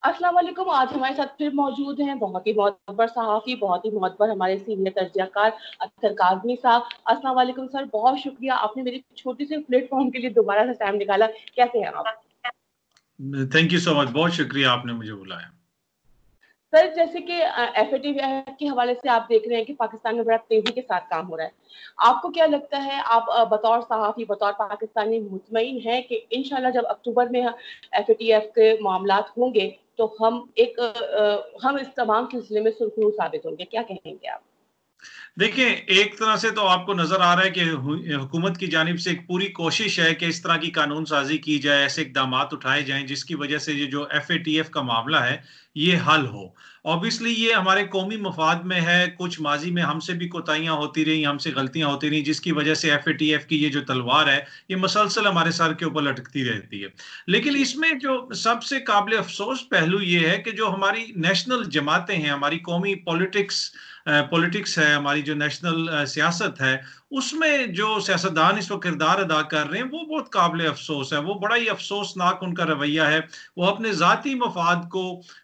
अस्सलाम वालेकुम। आज हमारे साथ फिर मौजूद हैं बहुत ही मोहब्बर सहाफ़ी, बहुत ही मोहब्बर हमारे सीनियर तर्जमाकार अख्तर काज़मी साहब। अस्सलाम वालेकुम सर, बहुत शुक्रिया आपने मेरी छोटी सी प्लेटफॉर्म के लिए दोबारा से टाइम निकाला। कैसे हैं आप? थैंक यू सो मच, बहुत शुक्रिया आपने मुझे बुलाया। सर, जैसे कि एफएटीएफ के हवाले से आप देख रहे हैं कि पाकिस्तान में बड़ा तेजी के साथ काम हो रहा है। आपको क्या लगता है, आप बतौर सहाफ़ी, बतौर पाकिस्तानी मुतमईन हैं कि इंशाल्लाह जब अक्टूबर में एफएटीएफ के मामलात होंगे तो हम इस तमाम सिलसिले में सुरखरू साबित होंगे? क्या कहेंगे आप? देखिए, एक तरह से तो आपको नजर आ रहा है कि हुकूमत की जानिब से एक पूरी कोशिश है कि इस तरह की कानून साजी की जाए, ऐसे इकदाम उठाए जाएं जिसकी वजह से ये जो एफएटीएफ का मामला है ये हल हो। ऑब्वियसली ये हमारे कौमी मफाद में है। कुछ माजी में हमसे भी कोताहियां होती रही, हमसे गलतियां होती रही, जिसकी वजह से एफएटीएफ की ये जो तलवार है ये मसलसल हमारे सर के ऊपर लटकती रहती है। लेकिन इसमें जो सबसे काबिल अफसोस पहलू ये है कि जो हमारी नेशनल जमातें हैं, हमारी कौमी पॉलिटिक्स है, हमारी जो नेशनल सियासत है, उसमें जो सियासतदान इस वक्त किरदार अदा कर रहे हैं वो बहुत काबिल अफसोस है। वो बड़ा ही अफसोसनाक उनका रवैया है। वो अपने जाती मफाद को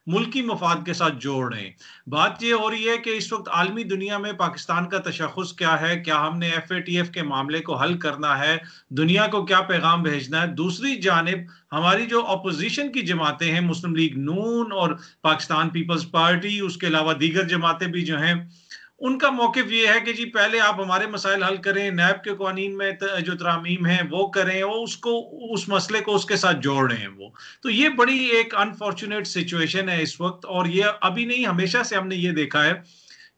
मुल्की मफाद के साथ जोड़ रहे हैं। बात ये हो रही है कि इस वक्त आलमी दुनिया में पाकिस्तान का तशख़्ख़ुस क्या है, क्या हमने एफएटीएफ के मामले को हल करना है, दुनिया को क्या पैगाम भेजना है। दूसरी जानिब हमारी जो अपोजिशन की जमातें हैं, मुस्लिम लीग नून और पाकिस्तान पीपल्स पार्टी, उसके अलावा दीगर जमातें भी जो हैं, उनका मौक़िफ़ ये है कि जी पहले आप हमारे मसाइल हल करें, नैब के कानून में जो तरामीम है वो करें, वो उसको उस मसले को उसके साथ जोड़ रहे हैं वो। तो ये बड़ी एक अनफॉर्चुनेट सिचुएशन है इस वक्त। और ये अभी नहीं, हमेशा से हमने ये देखा है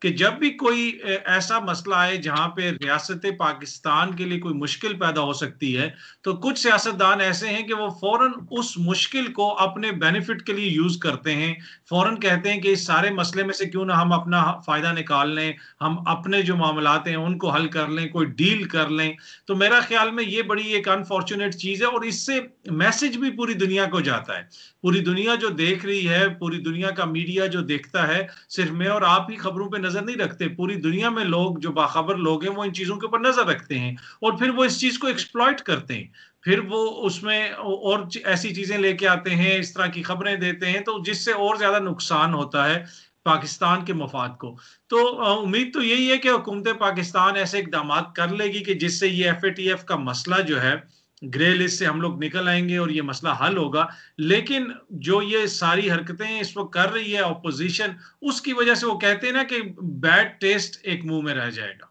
कि जब भी कोई ऐसा मसला आए जहां पे रियासत पाकिस्तान के लिए कोई मुश्किल पैदा हो सकती है, तो कुछ सियासतदान ऐसे हैं कि वो फौरन उस मुश्किल को अपने बेनिफिट के लिए यूज करते हैं। फौरन कहते हैं कि इस सारे मसले में से क्यों ना हम अपना फायदा निकाल लें, हम अपने जो मामलात हैं उनको हल कर लें, कोई डील कर लें। तो मेरा ख्याल में ये बड़ी एक अनफॉर्चुनेट चीज है और इससे मैसेज भी पूरी दुनिया को जाता है। पूरी दुनिया जो देख रही है, पूरी दुनिया का मीडिया जो देखता है, सिर्फ मैं और आप ही खबरों पे नजर नहीं रखते, पूरी दुनिया में लोग जो बाखबर लोग हैं वो इन चीजों के ऊपर नजर रखते हैं और फिर वो इस चीज को एक्सप्लॉइट करते हैं। फिर वो उसमें और ऐसी चीजें लेके आते हैं, इस तरह की खबरें देते हैं, तो जिससे और ज्यादा नुकसान होता है पाकिस्तान के मफाद को। तो उम्मीद तो यही है कि हुकूमत पाकिस्तान ऐसे इकदाम कर लेगी कि जिससे ये एफएटीएफ का मसला जो है, ग्रे लिस्ट से हम लोग निकल आएंगे और ये मसला हल होगा। लेकिन जो ये सारी हरकतें इस वक्त कर रही है ऑपोजिशन, उसकी वजह से वो कहते हैं ना कि बैड टेस्ट एक मुंह में रह जाएगा।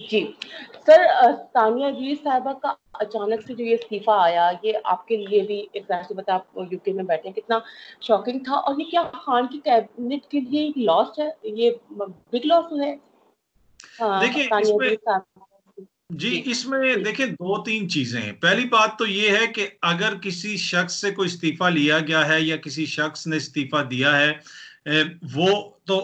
जी सर, तानिया अजीज साहिबा का अचानक से जो ये इस्तीफा आया, ये आपके लिए भी एक तरह से बता, आप यूके में बैठे हैं, कितना शॉकिंग था? और ये क्या खान की कैबिनेट के लिए एक लॉस है? ये बिग लॉस है देखिए तानिया इसमें अजीज साहब? जी जी इसमें जी देखिए दो तीन चीजें हैं। पहली बात तो ये है कि अगर किसी शख्स से कोई इस्तीफा लिया गया है या किसी शख्स ने इस्तीफा दिया है, वो तो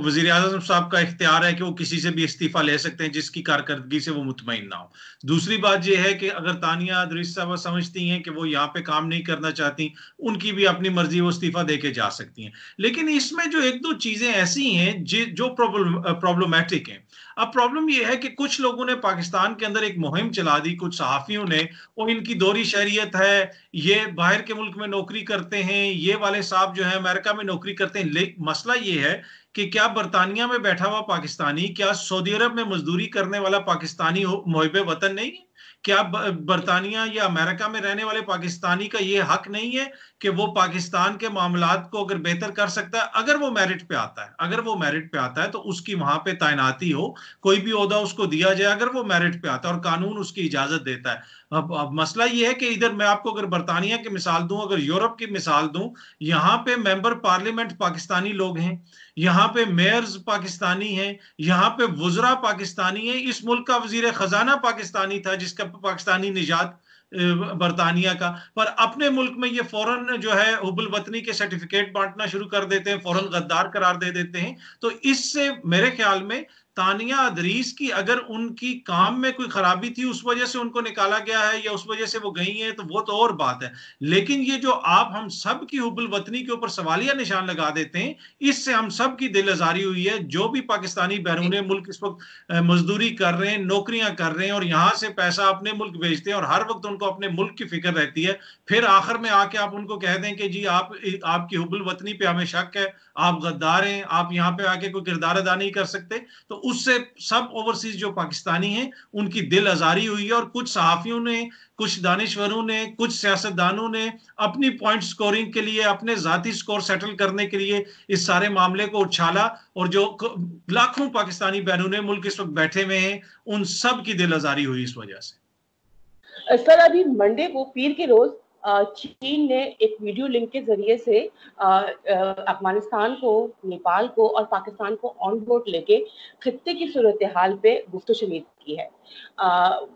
वजीर आजम साहब का इख्तियार है कि वो किसी से भी इस्तीफा ले सकते हैं जिसकी कारकर्दगी से वो मुतमईन ना हो। दूसरी बात यह है कि अगर तानिया अदरीस साहब समझती हैं कि वो यहाँ पे काम नहीं करना चाहती, उनकी भी अपनी मर्जी, वो इस्तीफा दे के जा सकती हैं। लेकिन इसमें जो एक दो चीजें ऐसी हैं जो प्रॉब्लमैटिक हैं। अब प्रॉब्लम यह है कि कुछ लोगों ने पाकिस्तान के अंदर एक मुहिम चला दी, कुछ सहाफियों ने, और इनकी दोहरी शरीयत है, ये बाहर के मुल्क में नौकरी करते हैं, ये वाले साहब जो है अमेरिका में नौकरी करते हैं। मसला ये है कि क्या बरतानिया में बैठा हुआ पाकिस्तानी, क्या सऊदी अरब में मजदूरी करने वाला पाकिस्तानी मुहिब वतन नहीं है? क्या बरतानिया या अमेरिका में रहने वाले पाकिस्तानी का यह हक नहीं है कि वो पाकिस्तान के मामलात को अगर बेहतर कर सकता है, अगर वो मेरिट पे आता है, अगर वो मेरिट पे आता है तो उसकी वहां पे तैनाती हो, कोई भी ओहदा उसको दिया जाए अगर वो मेरिट पे आता है और कानून उसकी इजाजत देता है। अब मसला ये है कि इधर मैं आपको अगर बरतानिया की मिसाल दूं, अगर यूरोप की मिसाल दूं, यहाँ पे मेंबर पार्लियामेंट पाकिस्तानी लोग हैं, यहाँ पे मेयर्स पाकिस्तानी हैं, यहाँ पे वुजरा पाकिस्तानी हैं। इस मुल्क का वजीर खजाना पाकिस्तानी था जिसका पाकिस्तानी निजात बरतानिया का, पर अपने मुल्क में ये फौरन जो है हुबुल वतनी के सर्टिफिकेट बांटना शुरू कर देते हैं, फौरन गद्दार करार दे देते हैं। तो इससे मेरे ख्याल में तानिया अदरीस की अगर उनकी काम में कोई खराबी थी उस वजह से उनको निकाला गया है या उस वजह से वो गई हैं तो वो तो और बात है, लेकिन ये जो आप हम सब की हुब्बुल वतनी के ऊपर सवालिया निशान लगा देते हैं, इससे हम सब की दिल आजारी हुई है। जो भी पाकिस्तानी बैरून मुल्क इस वक्त मजदूरी कर रहे हैं, नौकरियां कर रहे हैं और यहां से पैसा अपने मुल्क भेजते हैं और हर वक्त उनको अपने मुल्क की फिक्र रहती है, फिर आखिर में आके आप उनको कह दें कि जी आपकी हुब्बुल वतनी पे हमें शक है, आप गद्दार हैं, आप यहाँ पे आके कोई किरदार अदा नहीं कर सकते, तो उससे सब ओवरसीज जो पाकिस्तानी हैं उनकी दिल आजारी हुई है। और कुछ सहाफियों ने, कुछ दानिशवरों ने, कुछ सियासतदानों ने अपनी पॉइंट स्कोरिंग के लिए, अपने जाती स्कोर सेटल करने के लिए इस सारे मामले को उछाला, और जो लाखों पाकिस्तानी बैरून मुल्क इस वक्त बैठे हुए हैं उन सब की दिल आजारी हुई इस वजह से। सर, अभी मंडे को, पीर के रोज, चीन ने एक वीडियो लिंक के जरिए से अफगानिस्तान को, नेपाल को और पाकिस्तान को ऑन बोर्ड लेके खित्ते की सूरत हाल पे गुफ्तगू की है।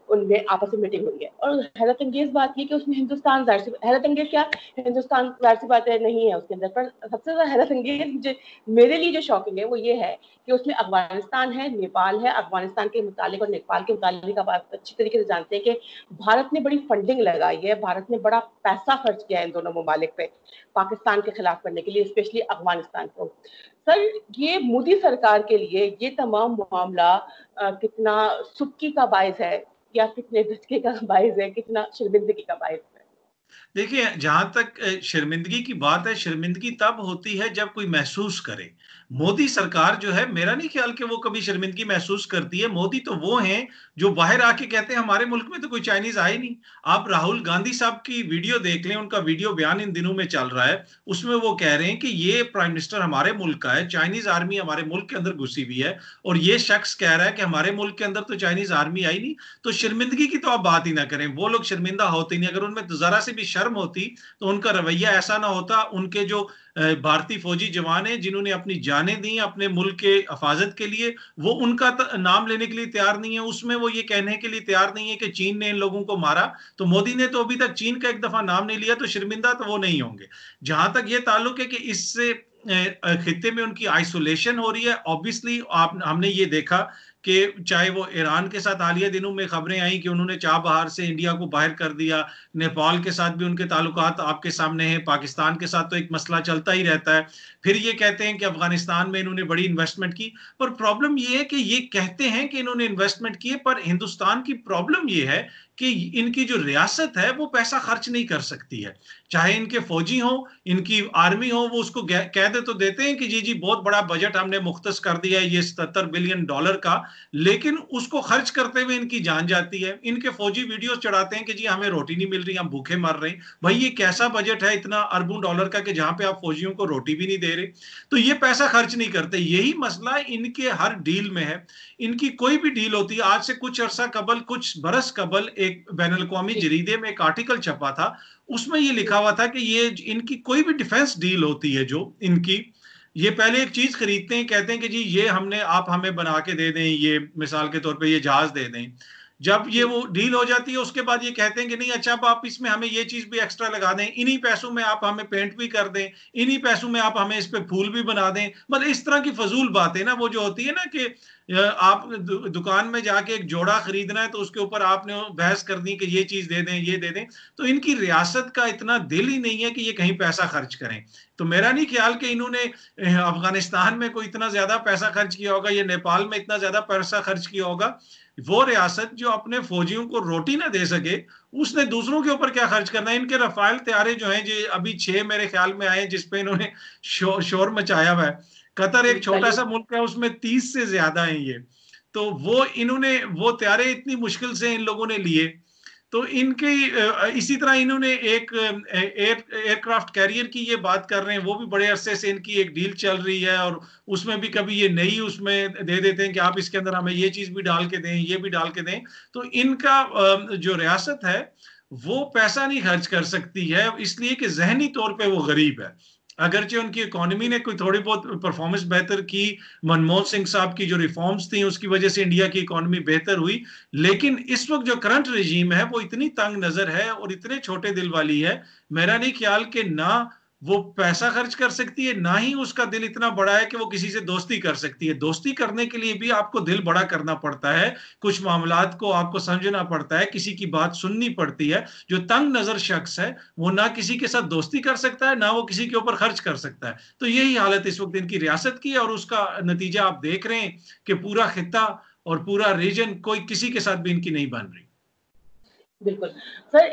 उनमें आपस में मीटिंग हुई है और हैरत अंगेज बात ये कि उसमें हिंदुस्तान, जाहिर सी हैरत अंगेज क्या, हिंदुस्तान जाहिर सी बात है नहीं है उसके अंदर, पर सबसे ज्यादा हैरत अंगेज मेरे लिए जो शॉकिंग है वो ये है कि उसमें अफगानिस्तान है, नेपाल है। अफगानिस्तान के मुतालिक और नेपाल के मुतालिक आप अच्छी तरीके से जानते हैं कि भारत ने बड़ी फंडिंग लगाई है, भारत ने बड़ा पैसा खर्च किया है इन दोनों ममालिक पे पाकिस्तान के खिलाफ करने के लिए, स्पेशली अफगानिस्तान को। सर, ये मोदी सरकार के लिए ये तमाम मामला कितना सुक्की का बायस है या कितने धचके का बायस है, कितना शर्मिंदगी का बायस है? देखिए, जहां तक शर्मिंदगी की बात है, शर्मिंदगी तब होती है जब कोई महसूस करे। मोदी सरकार जो है, मेरा नहीं ख्याल कि वो कभी शर्मिंदगी महसूस करती है। मोदी तो वो हैं जो बाहर आके कहते हैं हमारे मुल्क में तो कोई चाइनीज आए नहीं। आप राहुल गांधी साहब की वीडियो देख लें, उनका वीडियो बयान इन दिनों में चल रहा है, उसमें वो कह रहे हैं कि ये प्राइम मिनिस्टर हमारे मुल्क का है, चाइनीज आर्मी हमारे मुल्क के अंदर घुसी हुई है, और ये शख्स कह रहा है कि हमारे मुल्क के अंदर तो चाइनीज आर्मी आई नहीं। तो शर्मिंदगी की तो आप बात ही ना करें, वो लोग शर्मिंदा होते नहीं। अगर उनमें जरा से भी शर्म होती तो उनका रवैया ऐसा ना होता। उनके जो भारतीय फौजी जवान हैं जिन्होंने अपनी जानें दी अपने मुल्क के हिफाजत के लिए, वो उनका नाम लेने के लिए तैयार नहीं है। उसमें वो ये कहने के लिए तैयार नहीं है कि चीन ने इन लोगों को मारा। तो मोदी ने तो अभी तक चीन का एक दफा नाम नहीं लिया, तो शर्मिंदा तो वो नहीं होंगे। जहां तक ये ताल्लुक है कि इससे खित्ते में उनकी आइसोलेशन हो रही है, ऑब्वियसली हमने ये देखा कि चाहे वो ईरान के साथ हालिया दिनों में खबरें आई कि उन्होंने चाबहार से इंडिया को बाहर कर दिया, नेपाल के साथ भी उनके ताल्लुकात आपके सामने हैं, पाकिस्तान के साथ तो एक मसला चलता ही रहता है। फिर ये कहते हैं कि अफगानिस्तान में इन्होंने बड़ी इन्वेस्टमेंट की, पर प्रॉब्लम ये है कि ये कहते हैं कि इन्होंने इन्वेस्टमेंट की, पर हिंदुस्तान की प्रॉब्लम ये है कि इनकी जो रियासत है वो पैसा खर्च नहीं कर सकती है। चाहे इनके फौजी हो, इनकी आर्मी हो, वो उसको कह दे तो देते हैं कि जी जी बहुत बड़ा बजट हमने मुख्तस कर दिया है, ये $77 बिलियन का, लेकिन उसको खर्च करते हुए इनकी जान जाती है। इनके फौजी वीडियोस चढ़ाते हैं कि जी हमें रोटी नहीं मिल रही, हम भूखे मर रहे हैं। भाई ये कैसा बजट है इतना अरबों डॉलर का कि जहां पे आप फौजियों को रोटी भी नहीं दे रहे? तो ये पैसा खर्च नहीं करते। यही मसला इनके हर डील में है। इनकी कोई भी डील होती है, आज से कुछ अरसा कबल, कुछ बरस कबल एक बैनुल-अक़वामी जरीदे में एक आर्टिकल छपा था, उसमें ये लिखा हुआ था कि ये इनकी कोई भी डिफेंस डील होती है जो इनकी, ये पहले एक चीज खरीदते हैं, कहते हैं कि जी ये हमने, आप हमें बना के दे दें, ये मिसाल के तौर पे ये जहाज दे दें। जब ये वो डील हो जाती है उसके बाद ये कहते हैं कि नहीं अच्छा अब आप इसमें हमें ये चीज भी एक्स्ट्रा लगा दें, इन्हीं पैसों में आप हमें पेंट भी कर दें, इन्हीं पैसों में आप हमें इस पे फूल भी बना दें। मतलब इस तरह की फजूल बातें ना, वो जो होती है ना कि आप दुकान में जाके एक जोड़ा खरीदना है तो उसके ऊपर आपने बहस कर दी कि ये चीज दे दें, ये दे दें। तो इनकी रियासत का इतना दिल ही नहीं है कि ये कहीं पैसा खर्च करें। तो मेरा नहीं ख्याल कि इन्होंने अफगानिस्तान में कोई इतना ज्यादा पैसा खर्च किया होगा, ये नेपाल में इतना ज्यादा पैसा खर्च किया होगा। वो रियासत जो अपने फौजियों को रोटी ना दे सके, उसने दूसरों के ऊपर क्या खर्च करना है? इनके रफाल तैयारे जो हैं, जो अभी 6 मेरे ख्याल में आए, जिसपे इन्होंने शोर मचाया हुआ है। कतर एक छोटा सा मुल्क है, उसमें 30 से ज्यादा हैं ये। तो वो इन्होंने वो तैयारे इतनी मुश्किल से इन लोगों ने लिए। तो इनके इसी तरह इन्होंने एक एयरक्राफ्ट कैरियर की ये बात कर रहे हैं, वो भी बड़े अरसे से इनकी एक डील चल रही है, और उसमें भी कभी ये नई उसमें दे देते हैं कि आप इसके अंदर हमें ये चीज भी डाल के दें, ये भी डाल के दें। तो इनका जो रियासत है वो पैसा नहीं खर्च कर सकती है, इसलिए कि जहनी तौर पे वो गरीब है। अगरचे उनकी इकोनॉमी ने कोई थोड़ी बहुत परफॉर्मेंस बेहतर की, मनमोहन सिंह साहब की जो रिफॉर्म्स थी उसकी वजह से इंडिया की इकोनॉमी बेहतर हुई, लेकिन इस वक्त जो करंट रजीम है वो इतनी तंग नजर है और इतने छोटे दिल वाली है, मेरा नहीं ख्याल कि ना वो पैसा खर्च कर सकती है, ना ही उसका दिल इतना बड़ा है कि वो किसी से दोस्ती कर सकती है। दोस्ती करने के लिए भी आपको दिल बड़ा करना पड़ता है, कुछ मामलात को आपको समझना पड़ता है, किसी की बात सुननी पड़ती है। जो तंग नजर शख्स है वो ना किसी के साथ दोस्ती कर सकता है, ना वो किसी के ऊपर खर्च कर सकता है। तो यही हालत इस वक्त इनकी रियासत की है, और उसका नतीजा आप देख रहे हैं कि पूरा खित्ता और पूरा रीजन कोई किसी के साथ भी इनकी नहीं बन रही। बिल्कुल सर,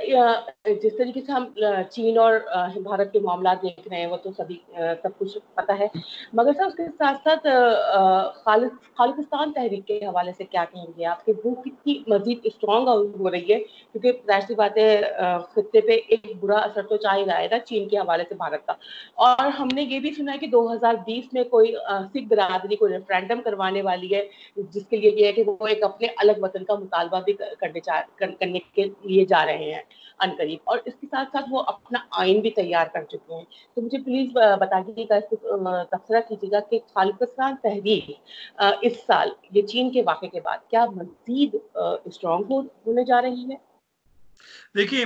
जिस तरीके से हम चीन और भारत के मामला देख रहे हैं वो तो सभी सब कुछ पता है, मगर सर उसके साथ साथ खालिस्तान तहरीक के हवाले से क्या कहेंगे आपके, वो कितनी मजीद स्ट्रॉन्ग हो रही है, क्योंकि जाहिर सी बात है खित्ते पे एक बुरा असर तो चाह ही रहा है ना चीन के हवाले से भारत का। और हमने ये भी सुना है कि 2020 में कोई सिख बिरादरी को रेफरेंडम करवाने वाली है, जिसके लिए ये है कि वो एक अपने अलग वतन का मुतालबा भी करने के लिए जा रहे हैं अनकरीब, और इसके साथ साथ वो अपना आइन भी तैयार कर चुके हैं। तो मुझे प्लीज बताइएगा, इसको तबसरा कीजिएगा कि खालिस्तान तहरीक इस साल ये चीन के वाक़े के बाद क्या मजीद स्ट्रॉन्ग होने जा रही है? देखिए,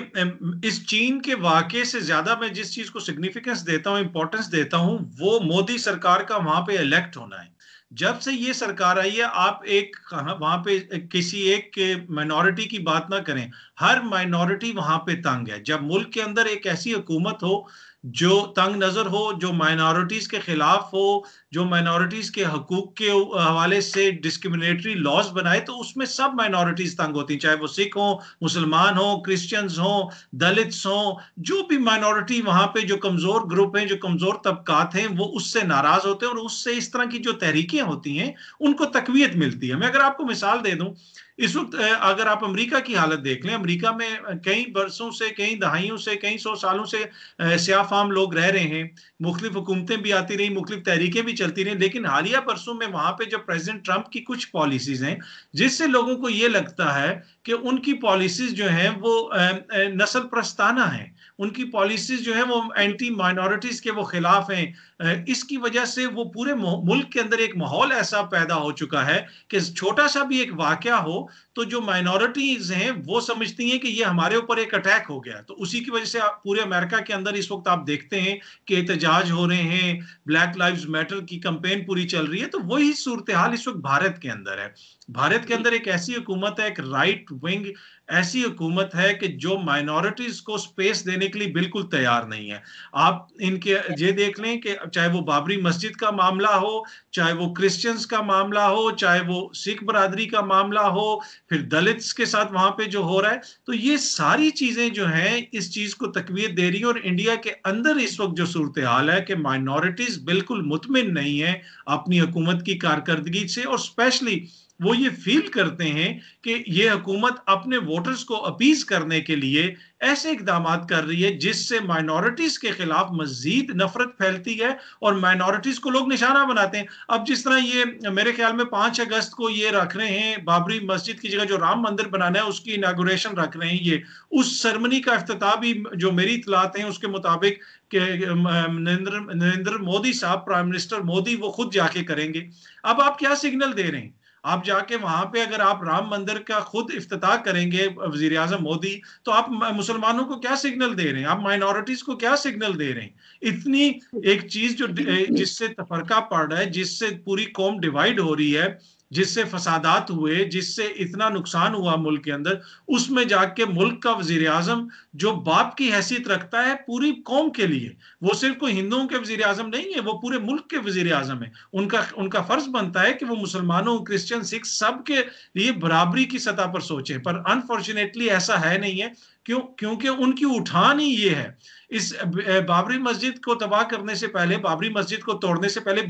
इस चीन के वाक़े से ज्यादा मैं जिस चीज को सिग्निफिकेंस देता हूँ, इंपॉर्टेंस देता हूँ, वो मोदी सरकार का वहां पे इलेक्ट होना है। जब से ये सरकार आई है, आप एक वहां पे किसी एक के माइनॉरिटी की बात ना करें, हर माइनॉरिटी वहां पे तंग है। जब मुल्क के अंदर एक ऐसी हुकूमत हो जो तंग नजर हो, जो माइनॉरिटीज के खिलाफ हो, जो माइनॉरिटीज के हकूक के हवाले से डिस्क्रिमिनेटरी लॉज बनाए, तो उसमें सब माइनॉरिटीज तंग होती हैं, चाहे वो सिख हो, मुसलमान हो, क्रिश्चियंस हो, दलित्स हो, जो भी माइनॉरिटी वहां पे जो कमजोर ग्रुप हैं, जो कमजोर तबकात हैं, वो उससे नाराज होते हैं, और उससे इस तरह की जो तहरीकें होती हैं उनको तकवीत मिलती है। मैं अगर आपको मिसाल दे दूं, इस वक्त अगर आप अमेरिका की हालत देख लें, अमेरिका में कई बरसों से, कई दहाइयों से, कई 100 सालों से स्याह फाम लोग रह रहे हैं, मुख्तलिफ हुकूमतें भी आती रही, मुख्तलिफ तहरीकें भी चलती रही, लेकिन हालिया बरसों में वहां पे जो प्रेसिडेंट ट्रंप की कुछ पॉलिसीज हैं, जिससे लोगों को ये लगता है कि उनकी पॉलिसीज जो हैं वो नस्ल प्रस्ताना है, उनकी पॉलिसीज जो है वो एंटी माइनॉरिटीज के वो खिलाफ हैं। इसकी वजह से वो पूरे मुल्क के अंदर एक माहौल ऐसा पैदा हो चुका है कि छोटा सा भी एक वाकया हो तो जो माइनॉरिटीज हैं वो समझती हैं कि ये हमारे ऊपर एक अटैक हो गया। तो उसी की वजह से पूरे अमेरिका के अंदर इस वक्त आप देखते हैं कि एहतजाज हो रहे हैं, ब्लैक लाइव्स मैटर की कंपेन पूरी चल रही है। तो वही सूरत हाल इस वक्त भारत के अंदर है। भारत के अंदर एक ऐसी हुकूमत है, एक राइट विंग ऐसी हुकूमत है कि जो माइनॉरिटीज को स्पेस देने के लिए बिल्कुल तैयार नहीं है। आप इनके ये देख लें कि चाहे वो बाबरी मस्जिद का मामला हो, चाहे वो क्रिश्चियंस का मामला हो, चाहे वो सिख बरादरी का मामला हो, फिर दलित्स के साथ वहां पे जो हो रहा है, तो ये सारी चीजें जो हैं इस चीज को तकवीत दे रही है। और इंडिया के अंदर इस वक्त जो सूरत हाल है कि माइनॉरिटीज बिल्कुल मुतमिन नहीं है अपनी हुकूमत की कारकर्दगी से, और स्पेशली वो ये फील करते हैं कि ये हुकूमत अपने वोटर्स को अपीज करने के लिए ऐसे इकदाम कर रही है जिससे माइनॉरिटीज के खिलाफ मजीद नफरत फैलती है और माइनॉरिटीज को लोग निशाना बनाते हैं। अब जिस तरह ये मेरे ख्याल में 5 अगस्त को ये रख रहे हैं, बाबरी मस्जिद की जगह जो राम मंदिर बनाना है उसकी इनागुरेशन रख रहे हैं, ये उस सेरेमनी का इफ्तिताह भी जो मेरी इतलात हैं उसके मुताबिक नरेंद्र मोदी साहब, प्राइम मिनिस्टर मोदी, वो खुद जाके करेंगे। अब आप क्या सिग्नल दे रहे हैं? आप जाके वहां पे अगर आप राम मंदिर का खुद इफ्तिताह करेंगे वजीर आजम मोदी, तो आप मुसलमानों को क्या सिग्नल दे रहे हैं? आप माइनॉरिटीज को क्या सिग्नल दे रहे हैं? इतनी एक चीज जो जिससे तफरका पड़ रहा है, जिससे पूरी कौम डिवाइड हो रही है, जिससे फसादात हुए, जिससे इतना नुकसान हुआ मुल्क के अंदर, उसमें जाके मुल्क का वजीर आजम जो बाप की हैसियत रखता है पूरी कौम के लिए, वो सिर्फ कोई हिंदुओं के वजीर आजम नहीं है, वो पूरे मुल्क के वजीर आजम है। उनका फर्ज बनता है कि वो मुसलमानों, क्रिश्चियन, सिख सबके लिए बराबरी की सतह पर सोचे, पर अनफॉर्चुनेटली ऐसा है नहीं है। क्योंकि उनकी उठान ही ये है। इस बाबरी मस्जिद को तबाह करने से पहले, बाबरी मस्जिद को तोड़ने से पहले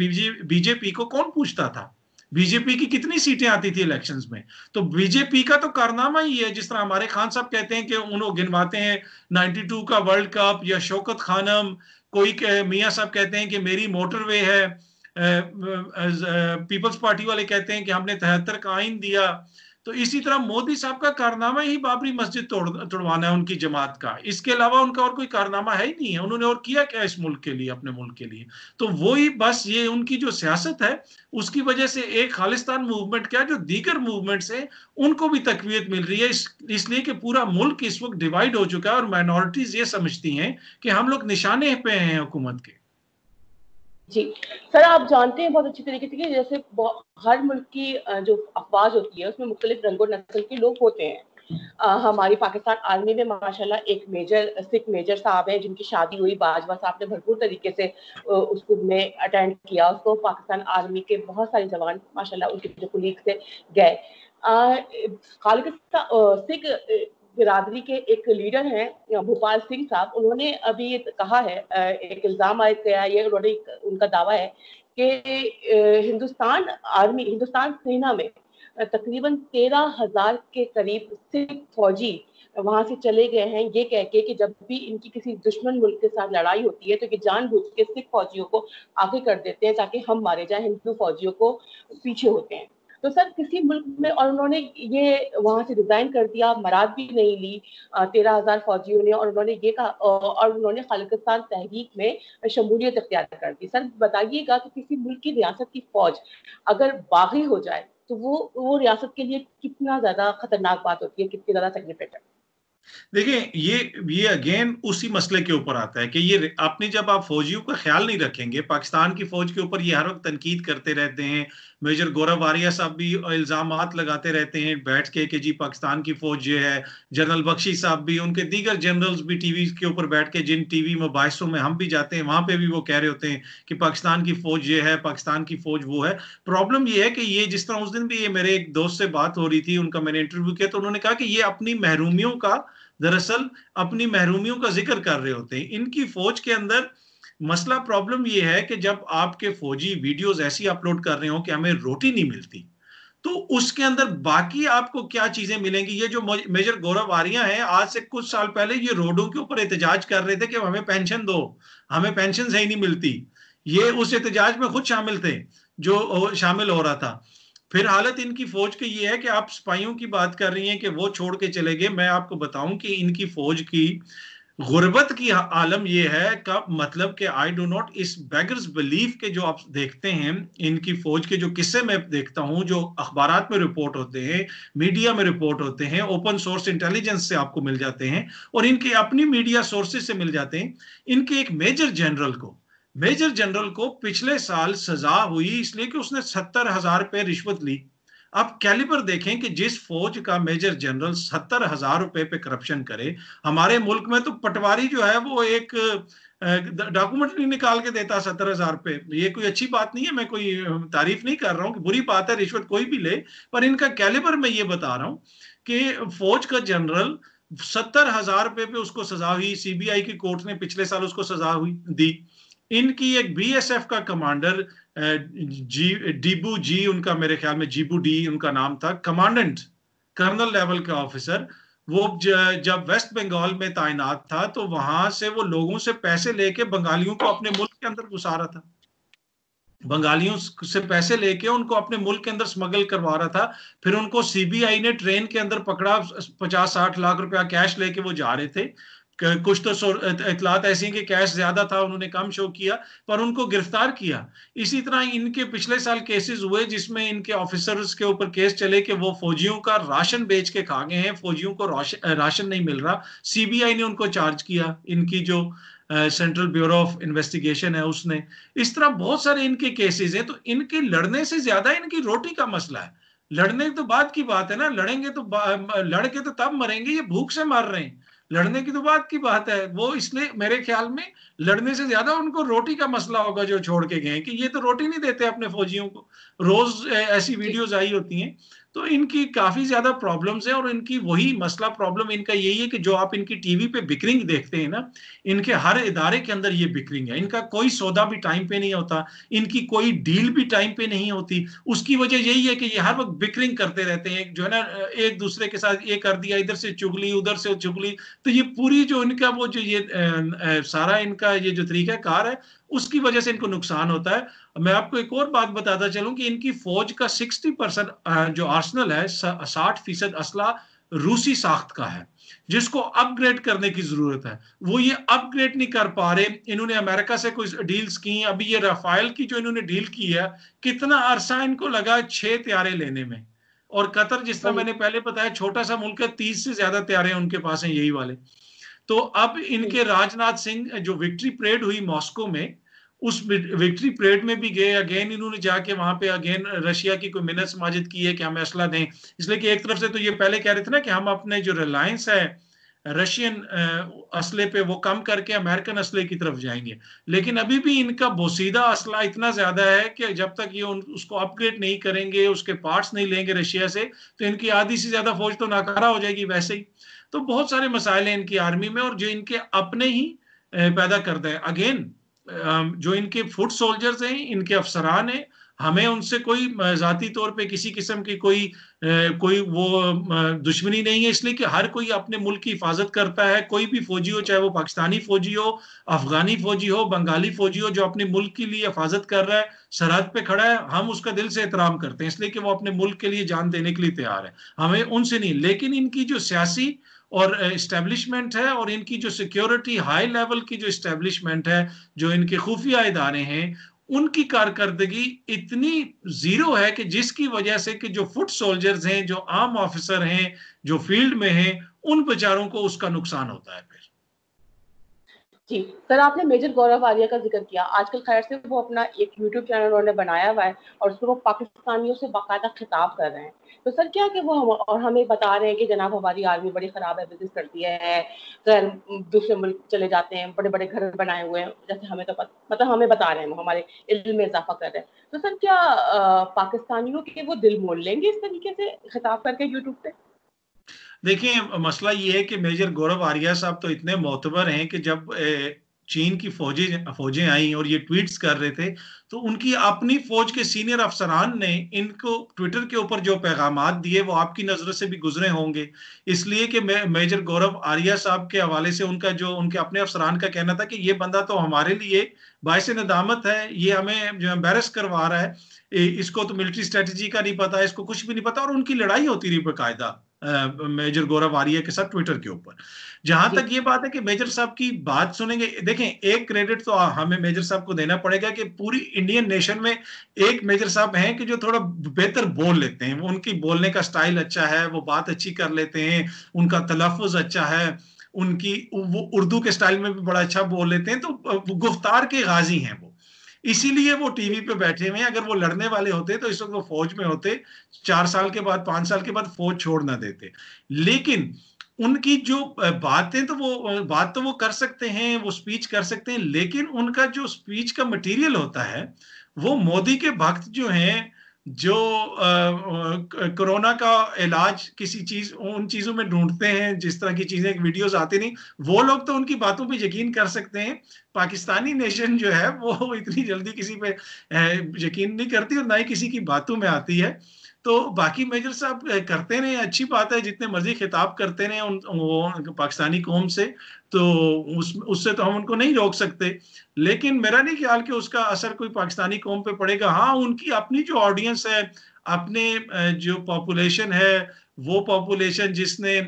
बीजेपी को कौन पूछता था? बीजेपी की कितनी सीटें आती थी इलेक्शंस में? तो बीजेपी का तो कारनामा ही है। जिस तरह हमारे खान साहब कहते हैं कि उन्होंने गिनवाते हैं 92 का वर्ल्ड कप, या शौकत खानम, कोई मियां साहब कहते हैं कि मेरी मोटरवे है, पीपल्स पार्टी वाले कहते हैं कि हमने 73 का आइन दिया। तो इसी तरह मोदी साहब का कारनामा ही बाबरी मस्जिद तोड़वाना है उनकी जमात का, इसके अलावा उनका और कोई कारनामा है ही नहीं है। उन्होंने और किया क्या इस मुल्क के लिए, अपने मुल्क के लिए? तो वो ही बस ये उनकी जो सियासत है उसकी वजह से एक खालिस्तान मूवमेंट क्या, जो दीगर मूवमेंट्स हैं उनको भी तकवीत मिल रही है, इसलिए कि पूरा मुल्क इस वक्त डिवाइड हो चुका है और माइनॉरिटीज ये समझती हैं कि हम लोग निशाने पे हैं हुकूमत के। जी सर, आप जानते हैं बहुत अच्छी तरीके से कि जैसे हर मुल्क की जो अफवाज होती है उसमें मुख्तलिफ रंगो नस्ल के लोग होते हैं। हमारी पाकिस्तान आर्मी में माशाल्लाह एक सिख मेजर साहब हैं जिनकी शादी हुई, बाजवा साहब ने भरपूर तरीके से उसको में अटेंड किया, उसको पाकिस्तान आर्मी के बहुत सारे जवान माशाल्लाह उनके जो कुलीग से गए। सिख बिरादरी के एक लीडर हैं भोपाल सिंह साहब, उन्होंने अभी ये कहा है, एक इल्जाम आया ये, उन्होंने उनका दावा है कि हिंदुस्तान सेना में तकरीबन 13,000 के करीब सिख फौजी वहां से चले गए हैं, ये कह के कि जब भी इनकी किसी दुश्मन मुल्क के साथ लड़ाई होती है तो ये जानबूझ के सिख फौजियों को आगे कर देते हैं ताकि हम मारे जाएं, हिंदू फौजियों को पीछे होते हैं। तो सर किसी मुल्क में, और उन्होंने ये वहां से रिजाइन कर दिया, मराद भी नहीं ली 13,000 फौजियों ने, और उन्होंने ये कहा और उन्होंने खालिस्तान तहरीक में शमूलियत इख्तियार कर दी। सर बताइएगा कि किसी मुल्क की रियासत की फौज अगर बागी हो जाए तो वो रियासत के लिए कितना ज्यादा खतरनाक बात होती है, कितनी ज्यादा सिग्निफिकेंट। देखिए ये अगेन उसी मसले के ऊपर आता है कि ये अपनी, जब आप फौजियों का ख्याल नहीं रखेंगे, पाकिस्तान की फौज के ऊपर ये हर वक्त तनकीद करते रहते हैं। मेजर गौरव वारिया साहब भी इल्जामात लगाते रहते हैं बैठ के कि जी पाकिस्तान की फौज ये है। जनरल बख्शी साहब भी, उनके दीगर जनरल्स भी टीवी के ऊपर बैठ के, जिन टीवी मुबाहिसों में हम भी जाते हैं वहां पे भी वो कह रहे होते हैं कि पाकिस्तान की फौज ये है, पाकिस्तान की फौज वो है। प्रॉब्लम ये है कि ये, जिस तरह उस दिन भी ये मेरे एक दोस्त से बात हो रही थी, उनका मैंने इंटरव्यू किया, तो उन्होंने कहा कि ये अपनी महरूमियों का, दरअसल अपनी महरूमियों का जिक्र कर रहे होते हैं। इनकी फौज के अंदर मसला, प्रॉब्लम यह है कि जब आपके फौजी वीडियोस ऐसी अपलोड कर रहे हो कि हमें रोटी नहीं मिलती, तो उसके अंदर बाकी आपको क्या चीजें मिलेंगी? ये जो मेजर गौरव आर्या हैं, आज से कुछ साल पहले ये रोडों के ऊपर एहतजाज कर रहे थे कि हमें पेंशन दो, हमें पेंशन सही नहीं मिलती। ये उस एहतजाज में खुद शामिल थे, जो शामिल हो रहा था। फिर हालत इनकी फौज की ये है कि आप सिपाहियों की बात कर रही हैं कि वो छोड़ के चले गए। मैं आपको बताऊं कि इनकी फौज की गुर्बत की आलम यह है का मतलब कि आई डू नॉट, इस बेगर्स बिलीफ के जो आप देखते हैं, इनकी फौज के जो किस्से मैं देखता हूं, जो अखबारात में रिपोर्ट होते हैं, मीडिया में रिपोर्ट होते हैं, ओपन सोर्स इंटेलिजेंस से आपको मिल जाते हैं और इनके अपनी मीडिया सोर्सेज से मिल जाते हैं। इनके एक मेजर जनरल को पिछले साल सजा हुई इसलिए कि उसने 70,000 रुपए रिश्वत ली। आप कैलिबर देखें कि जिस फौज का मेजर जनरल 70,000 रुपए पे करप्शन करे। हमारे मुल्क में तो पटवारी जो है वो एक डॉक्यूमेंट नहीं निकाल के देता 70,000 रुपए। ये कोई अच्छी बात नहीं है, मैं कोई तारीफ नहीं कर रहा हूं कि बुरी बात है रिश्वत कोई भी ले, पर इनका कैलिबर मैं ये बता रहा हूं कि फौज का जनरल 70,000 रुपए पे उसको सजा हुई। सीबीआई की कोर्ट ने पिछले साल उसको सजा हुई दी। इनकी एक बीएसएफ का कमांडर डीबू जी, उनका मेरे ख्याल में जीबू डी उनका नाम था, कमांडेंट, कर्नल लेवल का ऑफिसर, वो जब वेस्ट बंगाल में तैनात था तो वहां से वो लोगों से पैसे लेके बंगालियों को अपने मुल्क के अंदर घुसा रहा था। बंगालियों से पैसे लेके उनको अपने मुल्क के अंदर स्मगल करवा रहा था। फिर उनको सीबीआई ने ट्रेन के अंदर पकड़ा, 50-60 लाख रुपया कैश लेके वो जा रहे थे। कुछ तो इतलात ऐसी कि कैश ज्यादा था, उन्होंने कम शो किया, पर उनको गिरफ्तार किया। इसी तरह इनके पिछले साल केसेस हुए जिसमें इनके ऑफिसर्स के ऊपर केस चले कि वो फौजियों का राशन बेच के खा गए हैं, फौजियों को राशन नहीं मिल रहा। सीबीआई ने उनको चार्ज किया, इनकी जो सेंट्रल ब्यूरो ऑफ इन्वेस्टिगेशन है उसने। इस तरह बहुत सारे इनके केसेस हैं। तो इनके लड़ने से ज्यादा इनकी रोटी का मसला है। लड़ने तो बात की बात है ना, लड़ेंगे तो लड़के तो तब मरेंगे, ये भूख से मर रहे हैं। लड़ने की तो बात की बात है। वो इसलिए मेरे ख्याल में लड़ने से ज्यादा उनको रोटी का मसला होगा जो छोड़ के गए, कि ये तो रोटी नहीं देते अपने फौजियों को। रोज ऐसी वीडियोस आई होती हैं। तो इनकी काफी ज्यादा प्रॉब्लम्स है और इनकी वही मसला, प्रॉब्लम इनका यही है कि जो आप इनकी टीवी पे बिक्रिंग देखते हैं ना, इनके हर इदारे के अंदर ये बिक्रिंग है। इनका कोई सौदा भी टाइम पे नहीं होता, इनकी कोई डील भी टाइम पे नहीं होती। उसकी वजह यही है कि ये हर वक्त बिक्रिंग करते रहते हैं, जो है ना, एक दूसरे के साथ ये कर दिया, इधर से चुगली उधर से चुगली। तो ये पूरी जो इनका वो जो ये सारा इनका ये जो तरीका कार है, उसकी वजह से इनको नुकसान होता है। मैं आपको एक और बात बताता चलूं कि इनकी फौज का 60% जो आर्सनल है, 60% असला रूसी साख्त का है, जिसको अपग्रेड करने की जरूरत है। वो ये अपग्रेड नहीं कर पा रहे। इन्होंने अमेरिका से कुछ डील्स की, अभी ये राफेल की जो इन्होंने डील की है, कितना अरसा इनको लगा 6 त्यारे लेने में। और कतर, जिस तरह मैंने पहले बताया, छोटा सा मुल्क है, 30 से ज्यादा त्यारे उनके पास हैं यही वाले। तो अब इनके राजनाथ सिंह जो विक्ट्री परेड हुई मॉस्को में, उस विक्ट्री परेड में भी गए। अगेन इन्होंने जाके वहां पे अगेन रशिया की कोई मिन्नत समाजित की है कि हमें असला दें। इसलिए कि एक तरफ से तो ये पहले कह रहे थे ना कि हम अपने जो रिलायंस है रशियन असले पे वो कम करके अमेरिकन असले की तरफ जाएंगे, लेकिन अभी भी इनका बोसीदा असला इतना ज्यादा है कि जब तक ये उसको अपग्रेड नहीं करेंगे, उसके पार्ट्स नहीं लेंगे रशिया से, तो इनकी आधी से ज्यादा फौज तो नाकारा हो जाएगी वैसे ही। तो बहुत सारे मसाइल हैं इनकी आर्मी में, और जो इनके अपने ही पैदा करते हैं। अगेन जो इनके फुट सोल्जर्स हैं, इनके अफसरान हैं, हमें उनसे कोई जाती तौर पे किसी किस्म की कोई वो दुश्मनी नहीं है, इसलिए कि हर कोई अपने मुल्क की हिफाजत करता है। कोई भी फौजी हो, चाहे वो पाकिस्तानी फौजी हो, अफगानी फौजी हो, बंगाली फौजी हो, जो अपने मुल्क के लिए हिफाजत कर रहा है, सरहद पे खड़ा है, हम उसका दिल से एहतराम करते हैं, इसलिए कि वो अपने मुल्क के लिए जान देने के लिए तैयार है। हमें उनसे नहीं। लेकिन इनकी जो सियासी और इस्टेब्लिशमेंट है, और इनकी जो सिक्योरिटी हाई लेवल की जो इस्टेब्लिशमेंट है, जो इनके खुफिया इदारे हैं, उनकी कारकर्दगी इतनी जीरो है कि जिसकी वजह से कि जो फुट सोल्जर्स हैं, जो आम ऑफिसर हैं, जो फील्ड में हैं, उन बेचारों को उसका नुकसान होता है फिर। जी सर, आपने मेजर गौरव आर्या का जिक्र किया। आजकल खैर से वो अपना एक यूट्यूब चैनल उन्होंने बनाया हुआ है और उसमें वो पाकिस्तानियों से बाकायदा खिताब कर रहे हैं। तो सर क्या कि वो और हमें बता रहे हैं कि जनाब हमारी आर्मी बड़ी खराब है, बिजनेस करती है, गैर दूसरे मुल्क चले जाते हैं, बड़े बड़े घर बनाए हुए हैं, जैसे हमें तो मतलब हमें बता रहे हैं, वो हमारे इल्म में इजाफा कर रहे हैं। तो सर क्या पाकिस्तानियों के वो दिल मोल लेंगे इस तरीके से खिताब करके यूट्यूब पे? देखिए, मसला ये है कि मेजर गौरव आर्या साहब तो इतने मोतबर हैं कि जब चीन की फौजें आई और ये ट्वीट्स कर रहे थे, तो उनकी अपनी फौज के सीनियर अफसरान ने इनको ट्विटर के ऊपर जो पैगामात दिए वो आपकी नजर से भी गुजरे होंगे। इसलिए कि मेजर गौरव आर्या साहब के हवाले से उनके अपने अफसरान का कहना था कि ये बंदा तो हमारे लिए बायस नदामत है, ये हमें जो एम्बेरस करवा रहा है, इसको तो मिलिट्री स्ट्रेटजी का नहीं पता, इसको कुछ भी नहीं पता। और उनकी लड़ाई होती रही बाकायदा मेजर गौरव आर्या के साथ ट्विटर के ऊपर। जहां तक ये बात है कि मेजर साहब की बात सुनेंगे, देखें, एक क्रेडिट तो हमें मेजर साहब को देना पड़ेगा कि पूरी इंडियन नेशन में एक मेजर साहब हैं कि जो थोड़ा बेहतर बोल लेते हैं। उनकी बोलने का स्टाइल अच्छा है, वो बात अच्छी कर लेते हैं, उनका तलफ़ुज़ अच्छा है, वो उर्दू के स्टाइल में भी बड़ा अच्छा बोल लेते हैं। तो गुफ्तार के गाजी हैं वो, इसीलिए वो टीवी पे बैठे हुए हैं। अगर वो लड़ने वाले होते तो इस वक्त वो फौज में होते, 4 साल के बाद, 5 साल के बाद फौज छोड़ ना देते। लेकिन उनकी जो बातें, तो वो बात तो वो कर सकते हैं, वो स्पीच कर सकते हैं, लेकिन उनका जो स्पीच का मटेरियल होता है, वो मोदी के भक्त जो हैं, जो कोरोना का इलाज किसी चीज, उन चीजों में ढूंढते हैं, जिस तरह की चीजें वीडियोस आती नहीं, वो लोग तो उनकी बातों पे यकीन कर सकते हैं। पाकिस्तानी नेशन जो है वो इतनी जल्दी किसी पे यकीन नहीं करती और ना ही किसी की बातों में आती है। तो बाकी मेजर साहब करते रहे, अच्छी बात है, जितने मर्जी खिताब करते रहे वो पाकिस्तानी कौम से, तो उससे तो हम उनको नहीं रोक सकते। लेकिन मेरा नहीं ख्याल कि उसका असर कोई पाकिस्तानी कौम पे पड़ेगा। हाँ, उनकी अपनी जो ऑडियंस है, अपने जो पॉपुलेशन है, वो पॉपुलेशन जिसने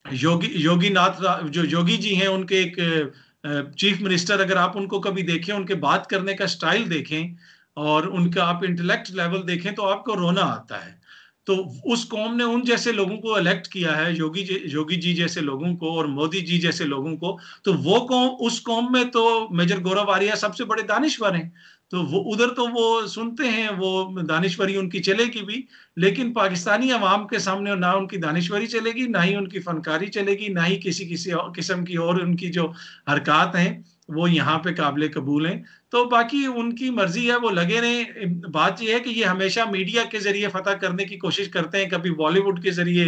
योगी नाथ, जो योगी जी हैं, उनके एक चीफ मिनिस्टर, अगर आप उनको कभी देखें, उनके बात करने का स्टाइल देखें और उनका आप इंटेलेक्ट लेवल देखें, तो आपको रोना आता है। तो उस कौम ने उन जैसे लोगों को इलेक्ट किया है, योगी जी जैसे लोगों को और मोदी जी जैसे लोगों को। तो वो कौम, उस कौम में तो मेजर गौरव आर्या सबसे बड़े दानिश्वर हैं। तो वो उधर तो वो सुनते हैं, वो दानिश्वरी उनकी चलेगी भी। लेकिन पाकिस्तानी अवाम के सामने ना उनकी दानिश्वरी चलेगी, ना ही उनकी फनकारी चलेगी, ना ही किसी किस्म की और उनकी जो हरकत हैं वो यहाँ पे काबिल कबूल हैं। तो बाकी उनकी मर्जी है, वो लगे रहे। बात यह है कि ये हमेशा मीडिया के जरिए फतह करने की कोशिश करते हैं, कभी बॉलीवुड के जरिए,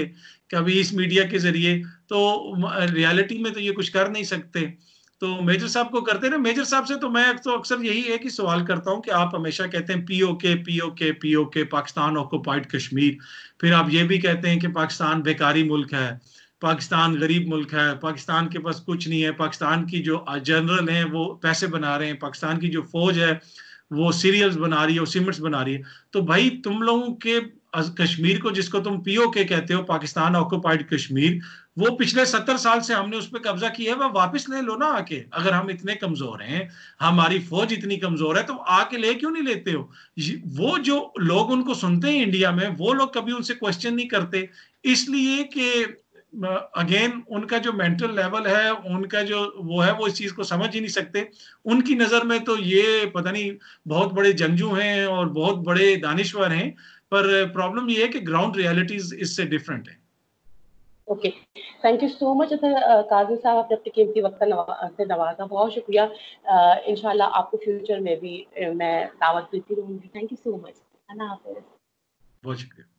कभी इस मीडिया के जरिए। तो रियलिटी में तो ये कुछ कर नहीं सकते। तो मेजर साहब को करते रहे। मेजर साहब से तो मैं तो अक्सर यही एक ही सवाल करता हूं कि आप हमेशा कहते हैं PoK PoK PoK, Pakistan occupied Kashmir, फिर आप ये भी कहते हैं कि पाकिस्तान बेकारी मुल्क है, पाकिस्तान गरीब मुल्क है, पाकिस्तान के पास कुछ नहीं है, पाकिस्तान की जो जनरल हैं वो पैसे बना रहे हैं, पाकिस्तान की जो फौज है वो सीरियल्स बना रही है, वो सीमेंट्स बना रही है। तो भाई तुम लोगों के कश्मीर को, जिसको तुम पीओके कहते हो, पाकिस्तान ऑक्युपाइड कश्मीर, वो पिछले 70 साल से हमने उस पर कब्जा किया है, वह वापस ले लो ना आके। अगर हम इतने कमजोर हैं, हमारी फौज इतनी कमजोर है, तो आके ले क्यों नहीं लेते हो? वो जो लोग उनको सुनते हैं इंडिया में, वो लोग कभी उनसे क्वेश्चन नहीं करते, इसलिए कि अगेन उनका जो मेंटल लेवल है, उनका जो वो है, वो इस चीज को समझ ही नहीं सकते। उनकी नजर में तो ये पता नहीं बहुत बड़े जंगजू हैं और बहुत बड़े दानिश्वर हैं, पर प्रॉब्लम ये है कि ग्राउंड रियलिटीज इससे डिफरेंट है। Okay, thank you so much Kazi Sahab, आपने अपने कीमती वक्त से नवाजा, बहुत शुक्रिया। इंशाल्लाह आपको फ्यूचर में भी मैं दावत देती रहूंगी। Thank you so much. Allah हाफिज। बहुत शुक्रिया।